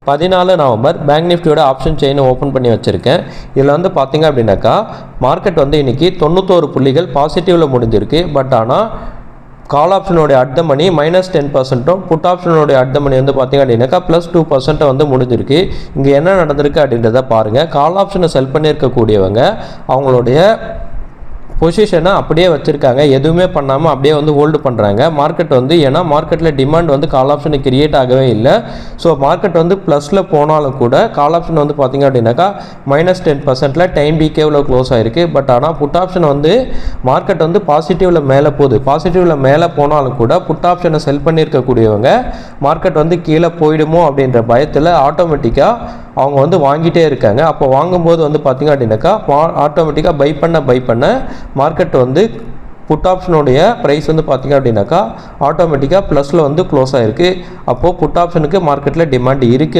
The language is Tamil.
14 நவம்பர் பேங்க் நிஃப்டியோட ஆப்ஷன் செயினை ஓப்பன் பண்ணி வச்சுருக்கேன். இதில் வந்து பார்த்திங்க அப்படின்னாக்கா மார்க்கெட் வந்து இன்றைக்கி 91 புள்ளிகள் பாசிட்டிவில் முடிஞ்சிருக்கு. பட் ஆனால் கால் ஆப்ஷனுடைய அட் த மணி -10%, புட் ஆப்ஷனுடைய அட் த மணி வந்து பார்த்திங்க அப்படின்னாக்கா +2% வந்து முடிஞ்சிருக்கு. இங்கே என்ன நடந்திருக்கு அப்படின்றத பாருங்கள். கால் ஆப்ஷனை செல் பண்ணியிருக்கக்கூடியவங்க அவங்களுடைய பொசிஷனை அப்படியே வச்சுருக்காங்க, எதுவுமே பண்ணாமல் அப்படியே வந்து ஹோல்டு பண்ணுறாங்க. மார்க்கெட் வந்து ஏன்னா மார்க்கெட்டில் டிமாண்ட் வந்து கால் ஆப்ஷனுக்கு கிரியேட் ஆகவே இல்லை. ஸோ மார்க்கெட் வந்து ப்ளஸில் போனாலும் கூட கால் ஆப்ஷன் வந்து பார்த்திங்க அப்படின்னாக்கா -10%ல் டைம் பிகேவில் க்ளோஸ் ஆகிருக்கு. பட் ஆனால் புட் ஆப்ஷன் வந்து மார்க்கெட் வந்து பாசிட்டிவில் மேலே போகுது. பாசிட்டிவில் மேலே போனாலும் கூட புட் ஆப்ஷனை செல் பண்ணியிருக்கக்கூடியவங்க மார்க்கெட் வந்து கீழே போயிடுமோ அப்படின்ற பயத்தில் ஆட்டோமேட்டிக்காக அவங்க வந்து வாங்கிட்டே இருக்காங்க. அப்போ வாங்கும்போது வந்து பார்த்திங்க அப்படின்னாக்கா ஆட்டோமேட்டிக்காக பை பண்ண மார்க்கெட் வந்து புட் ஆப்ஷனுடைய ப்ரைஸ் வந்து பார்த்திங்க அப்படின்னாக்கா ஆட்டோமேட்டிக்காக ப்ளஸில் வந்து க்ளோஸ் ஆகிருக்கு. அப்போது புட் ஆப்ஷனுக்கு மார்க்கெட்டில் டிமாண்ட் இருக்குது.